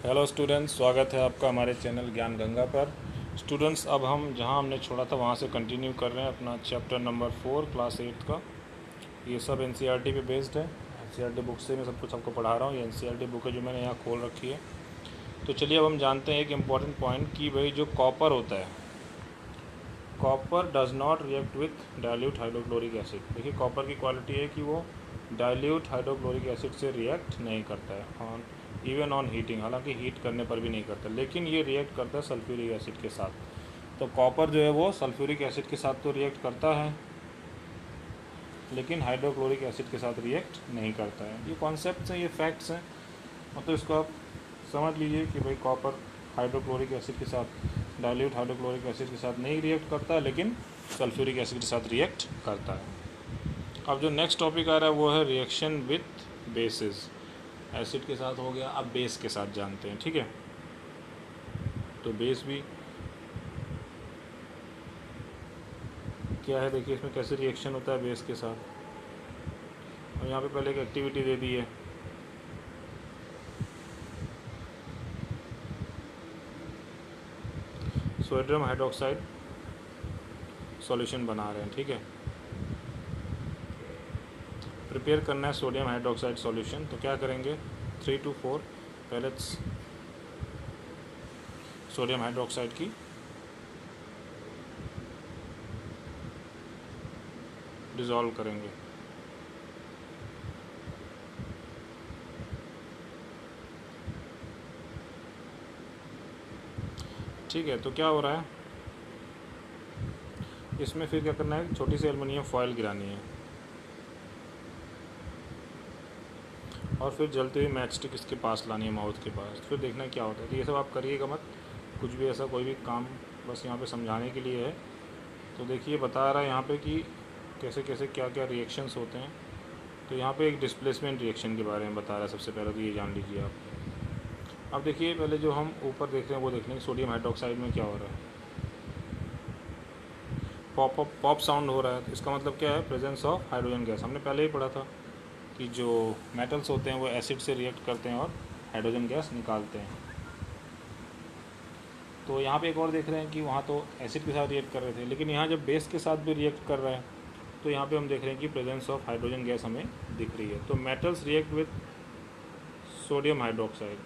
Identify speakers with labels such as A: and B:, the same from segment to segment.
A: Hello students, स्वागत है आपका हमारे चैनल ज्ञान गंगा पर। स्टूडेंट्स, अब हम जहां हमने छोड़ा था वहां से कंटिन्यू कर रहे हैं अपना चैप्टर नंबर 4 क्लास 8 का। ये सब एनसीईआरटी पे बेस्ड है। एनसीईआरटी बुक से मैं सब कुछ आपको पढ़ा रहा हूँ। ये एनसीईआरटी बुक है जो मैंने यहाँ खोल रखी है। तो चलिए अब हम जानते हैं एक इम्पॉर्टेंट पॉइंट कि भाई जो कॉपर होता है, copper does not react with dilute hydrochloric acid. देखिए कॉपर की क्वालिटी है कि वो डाइल्यूट हाइड्रोक्लोरिक एसिड से रिएक्ट नहीं करता है ऑन इवन ऑन हीटिंग, हालांकि हीट करने पर भी नहीं करता, लेकिन ये रिएक्ट करता है सल्फ्यूरिक एसिड के साथ। तो कॉपर जो है वो सल्फ्यूरिक एसिड के साथ तो रिएक्ट करता है, लेकिन हाइड्रोक्लोरिक एसिड के साथ रिएक्ट नहीं करता है। ये कॉन्सेप्ट्स हैं, ये फैक्ट्स हैं। मतलब इसको आप समझ लीजिए कि भाई कॉपर हाइड्रोक्लोरिक एसिड के साथ, डाइल्यूट हाइड्रोक्लोरिक एसिड के साथ नहीं रिएक्ट करता, लेकिन सल्फ्यूरिक एसिड के साथ रिएक्ट करता है। अब जो नेक्स्ट टॉपिक आ रहा है वो है रिएक्शन विथ बेसिस। एसिड के साथ हो गया, अब बेस के साथ जानते हैं, ठीक है। तो बेस भी क्या है, देखिए इसमें कैसे रिएक्शन होता है बेस के साथ। और यहाँ पे पहले एक एक्टिविटी दे दी है। सोडियम हाइड्रोक्साइड सॉल्यूशन बना रहे हैं, ठीक है। प्रिपेयर करना है सोडियम हाइड्रोक्साइड सॉल्यूशन। तो क्या करेंगे, 3 to 4 पैलेट्स सोडियम हाइड्रोक्साइड की डिज़ोल्व करेंगे। ठीक है, तो क्या हो रहा है इसमें, फिर क्या करना है, छोटी सी एल्युमिनियम फॉयल गिरानी है और फिर जलती हुई मैच स्टिक इसके पास लानी है, माउथ के पास। फिर देखना है क्या होता है। तो ये सब आप करिएगा मत, कुछ भी ऐसा कोई भी काम, बस यहाँ पे समझाने के लिए है। तो देखिए बता रहा है यहाँ पे कि कैसे कैसे क्या क्या रिएक्शंस होते हैं। तो यहाँ पे एक डिस्प्लेसमेंट रिएक्शन के बारे में बता रहा है। सबसे पहले तो ये जान लीजिए आप। अब देखिए पहले जो हम ऊपर देख रहे हैं वो देख लें, सोडियम हाइड्रोक्साइड में क्या हो रहा है, पॉप अप पॉप साउंड हो रहा है। तो इसका मतलब क्या है, प्रेजेंस ऑफ हाइड्रोजन गैस। हमने पहले ही पढ़ा था कि जो मेटल्स होते हैं वो एसिड से रिएक्ट करते हैं और हाइड्रोजन गैस निकालते हैं। तो यहाँ पे एक और देख रहे हैं कि वहाँ तो एसिड के साथ रिएक्ट कर रहे थे, लेकिन यहाँ जब बेस के साथ भी रिएक्ट कर रहा है तो यहाँ पे हम देख रहे हैं कि प्रेजेंस ऑफ हाइड्रोजन गैस हमें दिख रही है। तो metals react with sodium hydroxide,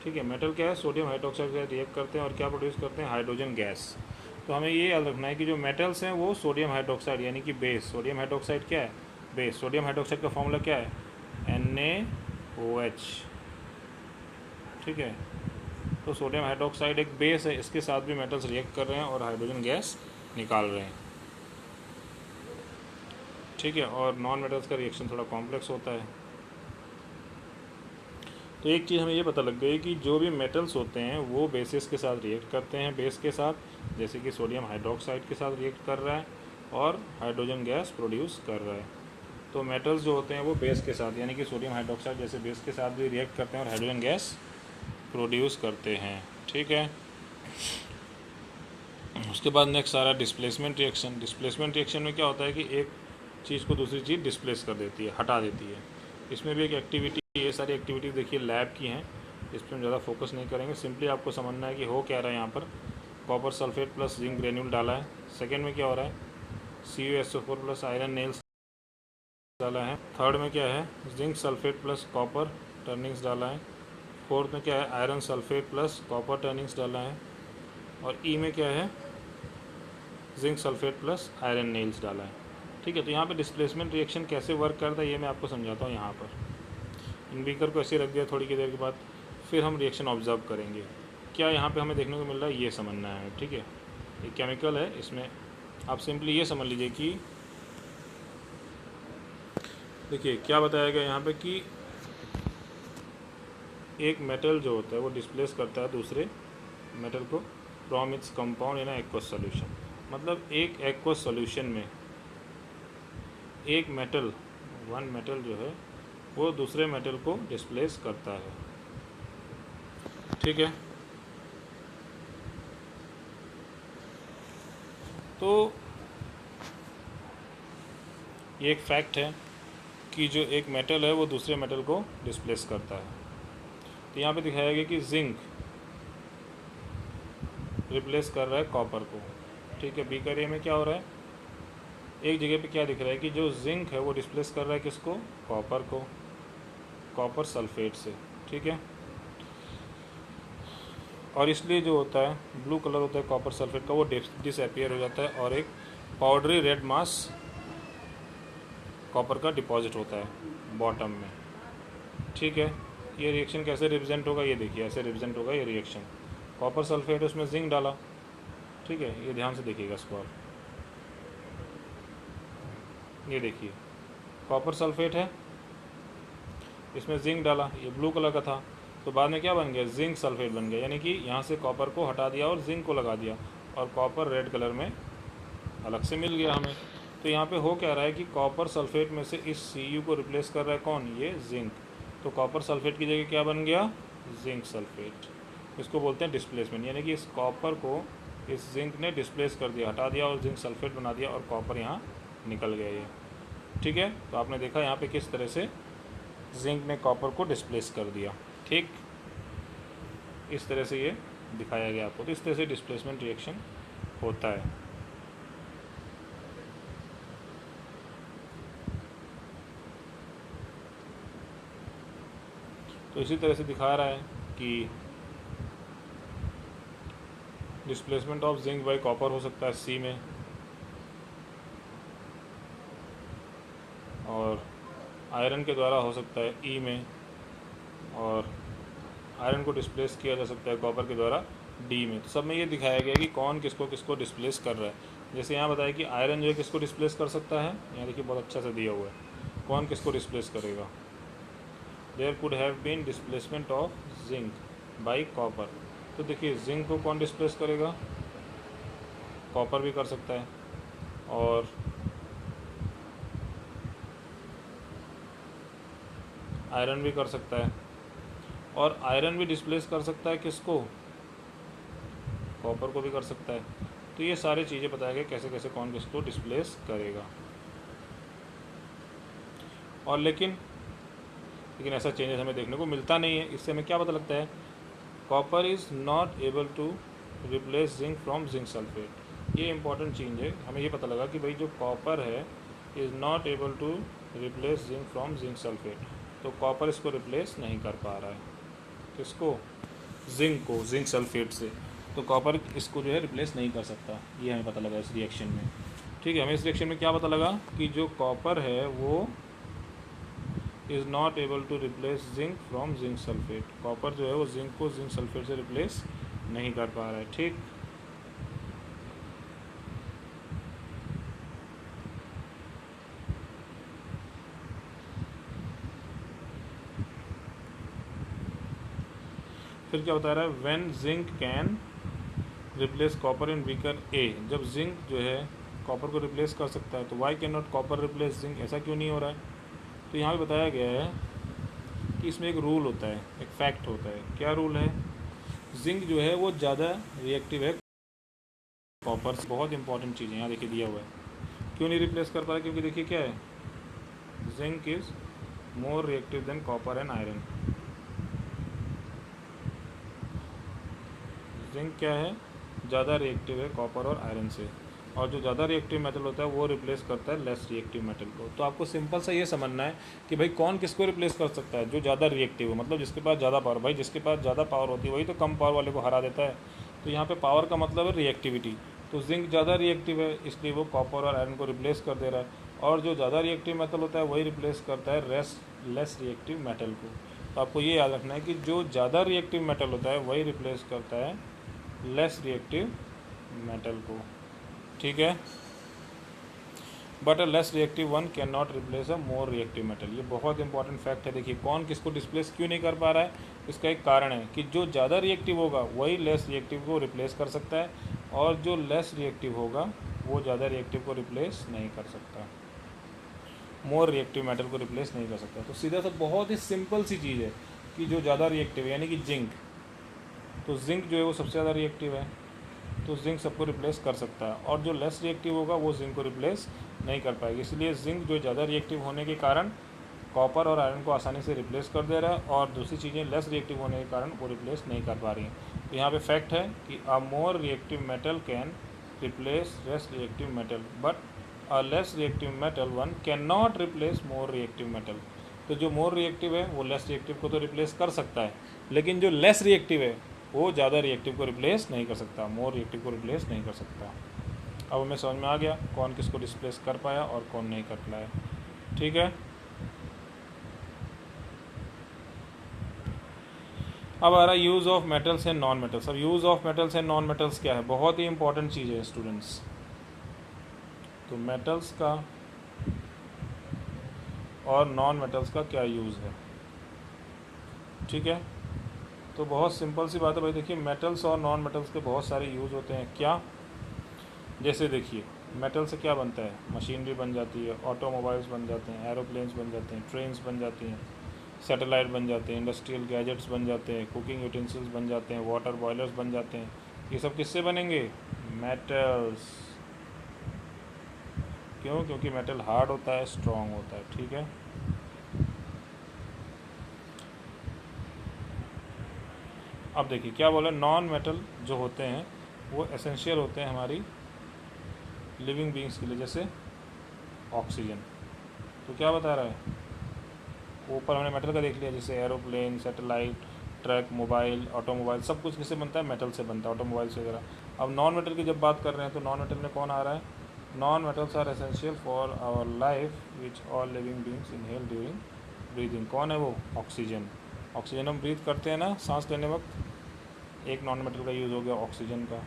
A: ठीक है। मेटल क्या है, सोडियम हाइड्रोक्साइड के साथ रिएक्ट करते हैं और क्या प्रोड्यूस करते हैं, हाइड्रोजन गैस। तो हमें ये याद रखना है कि जो मेटल्स हैं वो सोडियम हाइड्रोक्साइड यानी कि बेस, सोडियम हाइड्रोक्साइड क्या है, बेस। सोडियम हाइड्रोक्साइड का फॉर्मूला क्या है, NaOH, ठीक है। तो सोडियम हाइड्रोक्साइड एक बेस है, इसके साथ भी मेटल्स रिएक्ट कर रहे हैं और हाइड्रोजन गैस निकाल रहे हैं, ठीक है। और नॉन मेटल्स का रिएक्शन थोड़ा कॉम्प्लेक्स होता है। तो एक चीज़ हमें ये पता लग गई कि जो भी मेटल्स होते हैं वो बेसिस के साथ रिएक्ट करते हैं, बेस के साथ, जैसे कि सोडियम हाइड्रोक्साइड के साथ रिएक्ट कर रहा है और हाइड्रोजन गैस प्रोड्यूस कर रहा है। तो मेटल्स जो होते हैं वो बेस के साथ यानी कि सोडियम हाइड्रोक्साइड जैसे बेस के साथ भी रिएक्ट करते हैं और हाइड्रोजन गैस प्रोड्यूस करते हैं, ठीक है। उसके बाद नेक्स्ट आ रहा है डिस्प्लेसमेंट रिएक्शन। डिस्प्लेसमेंट रिएक्शन में क्या होता है कि एक चीज़ को दूसरी चीज़ डिस्प्लेस कर देती है, हटा देती है। इसमें भी एक एक्टिविटी, ये सारी एक्टिविटी देखिए लैब की हैं, इस पर हम ज़्यादा फोकस नहीं करेंगे। सिंपली आपको समझना है कि हो क्या रहा है। यहाँ पर copper sulphate plus zinc granule डाला है। सेकेंड में क्या हो रहा है, CuSO4 प्लस आयरन नेल्स डाला है। थर्ड में क्या है, zinc sulphate plus copper turnings डाला है। फोर्थ में क्या है, iron sulphate plus copper turnings डाला है। और ई में क्या है, zinc sulphate plus iron nails डाला है, ठीक है। तो यहाँ पे डिस्प्लेसमेंट रिएक्शन कैसे वर्क करता है ये मैं आपको समझाता हूँ। यहाँ पर इन बीकर को ऐसे रख दिया, थोड़ी की देर के बाद फिर हम रिएक्शन ऑब्जर्व करेंगे। क्या यहाँ पे हमें देखने को मिल रहा है ये समझना है, ठीक है। ये केमिकल है, इसमें आप सिंपली ये समझ लीजिए कि देखिए क्या बताया गया यहाँ पे कि एक मेटल जो होता है वो डिस्प्लेस करता है दूसरे मेटल को from its compound in aqueous solution. मतलब एक एक्वस सॉल्यूशन में एक मेटल, वन मेटल जो है वो दूसरे मेटल को डिस्प्लेस करता है, ठीक है। तो ये एक फैक्ट है कि जो एक मेटल है वो दूसरे मेटल को डिस्प्लेस करता है। तो यहाँ पे दिखाया गया कि जिंक रिप्लेस कर रहा है कॉपर को, ठीक है। बी का एरिया में क्या हो रहा है, एक जगह पे क्या दिख रहा है कि जो जिंक है वो डिस्प्लेस कर रहा है किसको, कॉपर को, कॉपर सल्फेट से, ठीक है। और इसलिए जो होता है ब्लू कलर होता है कॉपर सल्फेट का, वो डिसअपियर हो जाता है और एक पाउडरी रेड मास कॉपर का डिपॉजिट होता है बॉटम में, ठीक है। ये रिएक्शन कैसे रिप्रेजेंट होगा, ये देखिए ऐसे रिप्रेजेंट होगा ये रिएक्शन। कॉपर सल्फेट उसमें जिंक डाला, ठीक है, ये ध्यान से देखिएगा इसको आप, ये देखिए कॉपर सल्फेट है, इसमें जिंक डाला, ये ब्लू कलर का था, तो बाद में क्या बन गया, जिंक सल्फेट बन गया, यानी कि यहाँ से कॉपर को हटा दिया और जिंक को लगा दिया और कॉपर रेड कलर में अलग से मिल गया हमें। तो यहाँ पे हो क्या रहा है कि कॉपर सल्फेट में से इस Cu को रिप्लेस कर रहा है कौन, ये जिंक। तो कॉपर सल्फेट की जगह क्या बन गया, जिंक सल्फेट। इसको बोलते हैं डिस्प्लेसमेंट, यानी कि इस कॉपर को इस जिंक ने डिस्प्लेस कर दिया, हटा दिया और जिंक सल्फेट बना दिया और कॉपर यहाँ निकल गया ये, ठीक है। तो आपने देखा यहाँ पे किस तरह से जिंक ने कॉपर को डिस्प्लेस कर दिया, ठीक। इस तरह से ये दिखाया गया आपको। तो इस तरह से डिस्प्लेसमेंट रिएक्शन होता है। तो इसी तरह से दिखा रहा है कि displacement of zinc bye copper हो सकता है सी में, और आयरन के द्वारा हो सकता है ई में, और आयरन को डिस्प्लेस किया जा सकता है कॉपर के द्वारा डी में। तो सब में ये दिखाया गया कि कौन किसको किसको डिस्प्लेस कर रहा है। जैसे यहाँ बताया कि आयरन जो है किसको डिस्प्लेस कर सकता है, यहाँ देखिए बहुत अच्छा से दिया हुआ है, कौन किसको डिस्प्लेस करेगा। There could have been displacement of zinc by copper. तो देखिए जिंक को कौन डिस्प्लेस करेगा, कॉपर भी कर सकता है, और आयरन भी कर सकता है, और आयरन भी डिस्प्लेस कर सकता है किसको, कॉपर को भी कर सकता है। तो ये सारी चीज़ें बताया गया कैसे कैसे कौन किसको डिस्प्लेस करेगा। और लेकिन ऐसा चेंजेस हमें देखने को मिलता नहीं है। इससे हमें क्या पता लगता है, copper is not able to replace zinc from zinc sulphate. ये इंपॉर्टेंट चीज़ है, हमें ये पता लगा कि भाई जो कॉपर है is not able to replace zinc from zinc sulphate. तो कॉपर इसको रिप्लेस नहीं कर पा रहा है, किसको, जिंक को, जिंक सल्फेट से। तो कॉपर इसको जो है रिप्लेस नहीं कर सकता, ये हमें पता लगा इस रिएक्शन में, ठीक है। हमें इस रिएक्शन में क्या पता लगा कि जो कॉपर है वो is not able to replace zinc from zinc sulphate. Copper जो है वो जिंक को जिंक सल्फेट से रिप्लेस नहीं कर पा रहा है, ठीक। फिर क्या बता रहा है, when zinc can replace copper in beaker A. जब जिंक जो है कॉपर को रिप्लेस कर सकता है तो why can not copper replace zinc, ऐसा क्यों नहीं हो रहा है। तो यहाँ पे बताया गया है कि इसमें एक रूल होता है, एक फैक्ट होता है। क्या रूल है, जिंक जो है वो ज़्यादा रिएक्टिव है कॉपर से। बहुत इंपॉर्टेंट चीज़ है, यहाँ देखिए दिया हुआ है। क्यों नहीं रिप्लेस कर पा रहा, क्योंकि देखिए क्या है, zinc is more reactive than copper and iron. Zinc क्या है, ज़्यादा रिएक्टिव है कॉपर और आयरन से, और जो ज़्यादा रिएक्टिव मेटल होता है वो रिप्लेस करता है लेस रिएक्टिव मेटल को। तो आपको सिंपल सा ये समझना है कि भाई कौन किसको रिप्लेस कर सकता है, जो ज़्यादा रिएक्टिव हो, मतलब जिसके पास ज़्यादा पावर। भाई जिसके पास ज़्यादा पावर होती है वही तो कम पावर वाले को हरा देता है। तो यहाँ पे पावर का मतलब है रिएक्टिविटी। तो जिंक ज़्यादा रिएक्टिव है इसलिए वो कॉपर और आयरन को रिप्लेस कर दे रहा है, और जो ज़्यादा रिएक्टिव मेटल होता है वही रिप्लेस करता है लेस रिएक्टिव मेटल को। तो आपको ये याद रखना है कि जो ज़्यादा रिएक्टिव मेटल होता है वही रिप्लेस करता है लेस रिएक्टिव मेटल को, ठीक है। But a less reactive one can not replace a more reactive metal. ये बहुत इंपॉर्टेंट फैक्ट है। देखिए कौन किसको डिस्प्लेस क्यों नहीं कर पा रहा है, इसका एक कारण है कि जो ज़्यादा रिएक्टिव होगा वही लेस रिएक्टिव को रिप्लेस कर सकता है, और जो लेस रिएक्टिव होगा वो ज़्यादा रिएक्टिव को रिप्लेस नहीं कर सकता, मोर रिएक्टिव मेटल को रिप्लेस नहीं कर सकता। तो सीधा सा बहुत ही सिंपल सी चीज़ है कि जो ज़्यादा रिएक्टिव है यानी कि जिंक, तो जिंक जो है वो सबसे ज़्यादा रिएक्टिव है, तो जिंक सबको रिप्लेस कर सकता है, और जो लेस रिएक्टिव होगा वो जिंक को रिप्लेस नहीं कर पाएगी। इसलिए जिंक जो ज़्यादा रिएक्टिव होने के कारण कॉपर और आयरन को आसानी से रिप्लेस कर दे रहा है, और दूसरी चीज़ें लेस रिएक्टिव होने के कारण वो रिप्लेस नहीं कर पा रही हैं। तो यहाँ पे फैक्ट है कि a more reactive metal can replace less reactive metal, but a less reactive metal one can not replace more reactive metal. तो जो मोर रिएक्टिव है वो लेस रिएक्टिव को तो रिप्लेस कर सकता है, लेकिन जो लेस रिएक्टिव है वो ज़्यादा रिएक्टिव को रिप्लेस नहीं कर सकता, मोर रिएक्टिव को रिप्लेस नहीं कर सकता। अब हमें समझ में आ गया कौन किसको डिस्प्लेस कर पाया और कौन नहीं कर पाया। ठीक है, अब आ रहा है use of metals and non metals. अब use of metals and non metals क्या है, बहुत ही इंपॉर्टेंट चीज़ है स्टूडेंट्स। तो मेटल्स का और नॉन मेटल्स का क्या यूज़ है, ठीक है। तो बहुत सिंपल सी बात है भाई, देखिए मेटल्स और नॉन मेटल्स के बहुत सारे यूज़ होते हैं। क्या, जैसे देखिए मेटल से क्या बनता है, मशीनरी बन जाती है, ऑटोमोबाइल्स बन जाते हैं, एरोप्लेन्स बन जाते हैं, ट्रेन्स बन जाती हैं, सैटेलाइट बन जाते हैं, इंडस्ट्रियल गैजेट्स बन जाते हैं, कुकिंग यूटेंसिल्स बन जाते हैं, वाटर बॉयलर्स बन जाते हैं। ये सब किससे बनेंगे, मेटल्स। क्यों, क्योंकि मेटल हार्ड होता है, स्ट्रॉन्ग होता है, ठीक है। अब देखिए क्या बोला, नॉन मेटल जो होते हैं वो एसेंशियल होते हैं हमारी लिविंग बींग्स के लिए, जैसे ऑक्सीजन। तो क्या बता रहा है, ऊपर हमने मेटल का देख लिया, जैसे aeroplane, satellite, truck, mobile, automobile, सब कुछ किससे बनता है, मेटल से बनता है, ऑटोमोबाइल्स वगैरह। अब नॉन मेटल की जब बात कर रहे हैं तो नॉन मेटल में कौन आ रहा है, non metals are essential for our life which all living beings inhale during breathing. कौन है वो, ऑक्सीजन। ऑक्सीजन हम ब्रीथ करते हैं ना सांस लेने वक्त, एक नॉन मेटल का यूज़ हो गया ऑक्सीजन का,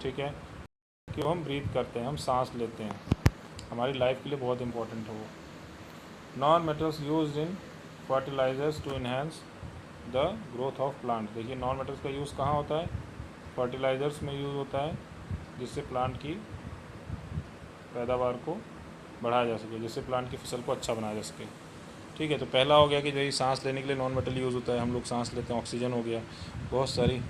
A: ठीक है। क्यों हम ब्रीथ करते हैं, हम सांस लेते हैं, हमारी लाइफ के लिए बहुत इंपॉर्टेंट है वो। Non metals use in fertilisers to enhance the growth of plant. देखिए नॉन मेटल्स का यूज़ कहाँ होता है, फर्टिलाइज़र्स में यूज़ होता है, जिससे प्लांट की पैदावार को बढ़ाया जा सके, जिससे प्लांट की फसल को अच्छा बनाया जा सके, ठीक है। तो पहला हो गया कि भाई सांस लेने के लिए नॉन मेटल यूज़ होता है, हम लोग सांस लेते हैं, ऑक्सीजन हो गया। बहुत सारी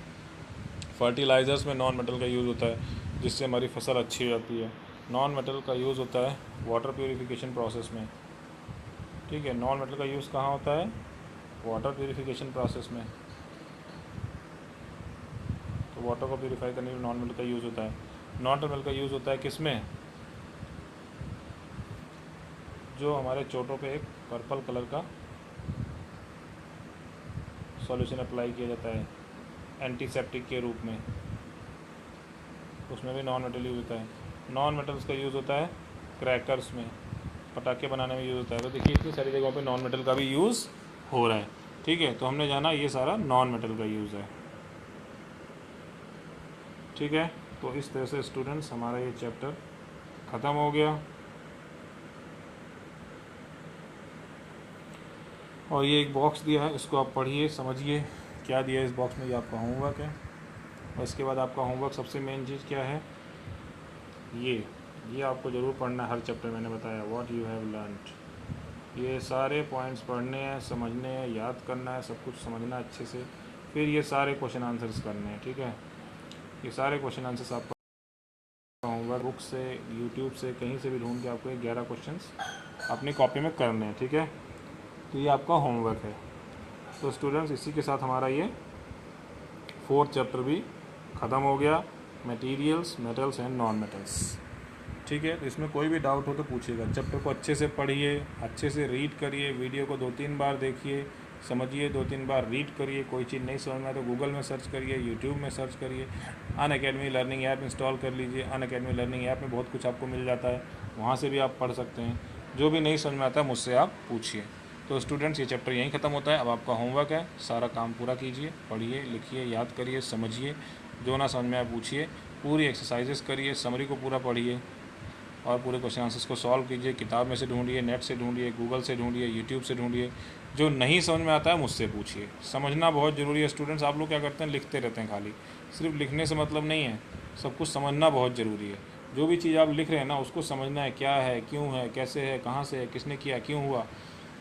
A: फर्टिलाइज़र्स में नॉन मेटल का यूज़ होता है, जिससे हमारी फसल अच्छी हो जाती है। नॉन मेटल का यूज़ होता है वाटर प्योरीफिकेशन प्रोसेस में, ठीक है। नॉन मेटल का यूज़ कहाँ होता है, वाटर प्योरीफिकेशन प्रोसेस में। तो वाटर को प्योरीफाई करने के लिए नॉन मेटल का यूज़ होता है। नॉन मेटल का यूज़ होता है किस में, जो हमारे चोटों पे एक पर्पल कलर का सॉल्यूशन अप्लाई किया जाता है एंटीसेप्टिक के रूप में, उसमें भी नॉन मेटल यूज़ होता है। नॉन मेटल्स का यूज़ होता है क्रैकर्स में, पटाखे बनाने में यूज़ होता है। तो देखिए इतनी सारी जगहों पे नॉन मेटल का भी यूज़ हो रहा है, ठीक है। तो हमने जाना ये सारा नॉन मेटल का यूज़ है, ठीक है। तो इस तरह से स्टूडेंट्स हमारा ये चैप्टर ख़त्म हो गया, और ये एक बॉक्स दिया है, इसको आप पढ़िए, समझिए क्या दिया है इस बॉक्स में, ये आपका होमवर्क है। और इसके बाद आपका होमवर्क सबसे मेन चीज़ क्या है, ये आपको ज़रूर पढ़ना है हर चैप्टर। मैंने बताया व्हाट यू हैव लर्नड, ये सारे पॉइंट्स पढ़ने हैं, समझने हैं, याद करना है, सब कुछ समझना है अच्छे से, फिर ये सारे क्वेश्चन आंसर्स करने हैं, ठीक है। ये सारे क्वेश्चन आंसर्स आपका होमवर्क बुक से, यूट्यूब से, कहीं से भी ढूंढ के आपको 11 क्वेश्चंस अपनी कॉपी में करने हैं, ठीक है। तो ये आपका होमवर्क है। तो स्टूडेंट्स इसी के साथ हमारा ये 4th चैप्टर भी ख़त्म हो गया, materials, metals and non metals, ठीक है। तो इसमें कोई भी डाउट हो तो पूछिएगा। चैप्टर को अच्छे से पढ़िए, अच्छे से रीड करिए, वीडियो को 2-3 बार देखिए, समझिए, 2-3 बार रीड करिए। कोई चीज़ नहीं समझ में आए तो गूगल में सर्च करिए, यूट्यूब में सर्च करिए, अनअकैडमी लर्निंग ऐप इंस्टॉल कर लीजिए। अनअकैडमी लर्निंग ऐप में बहुत कुछ आपको मिल जाता है, वहाँ से भी आप पढ़ सकते हैं। जो भी नहीं समझ में आता है मुझसे आप पूछिए। तो स्टूडेंट्स ये चैप्टर यहीं ख़त्म होता है। अब आपका होमवर्क है, सारा काम पूरा कीजिए, पढ़िए, लिखिए, याद करिए, समझिए, जो ना समझ में आए पूछिए, पूरी एक्सरसाइजेस करिए, समरी को पूरा पढ़िए और पूरे क्वेश्चन आंसर्स को सॉल्व कीजिए। किताब में से ढूंढिए, नेट से ढूंढिए, गूगल से ढूंढिए, यूट्यूब से ढूंढिए। जो नहीं समझ में आता है मुझसे पूछिए। समझना बहुत ज़रूरी है स्टूडेंट्स। आप लोग क्या करते हैं, लिखते रहते हैं खाली, सिर्फ लिखने से मतलब नहीं है, सब कुछ समझना बहुत ज़रूरी है। जो भी चीज़ आप लिख रहे हैं ना उसको समझना है, क्या है, क्यों है, कैसे है, कहाँ से है, किसने किया, क्यों हुआ,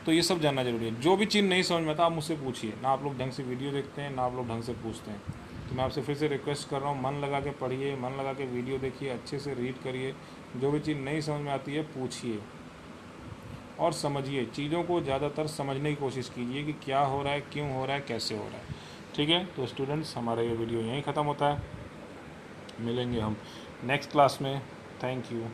A: तो ये सब जानना जरूरी है। जो भी चीज़ नहीं समझ में आता आप मुझसे पूछिए। ना आप लोग ढंग से वीडियो देखते हैं, ना आप लोग ढंग से पूछते हैं। तो मैं आपसे फिर से रिक्वेस्ट कर रहा हूँ, मन लगा के पढ़िए, मन लगा के वीडियो देखिए, अच्छे से रीड करिए। जो भी चीज़ नहीं समझ में आती है पूछिए, और समझिए, चीज़ों को ज़्यादातर समझने की कोशिश कीजिए कि क्या हो रहा है, क्यों हो रहा है, कैसे हो रहा है। ठीक है, तो स्टूडेंट्स हमारा ये वीडियो यहीं ख़त्म होता है, मिलेंगे हम नेक्स्ट क्लास में। Thank you.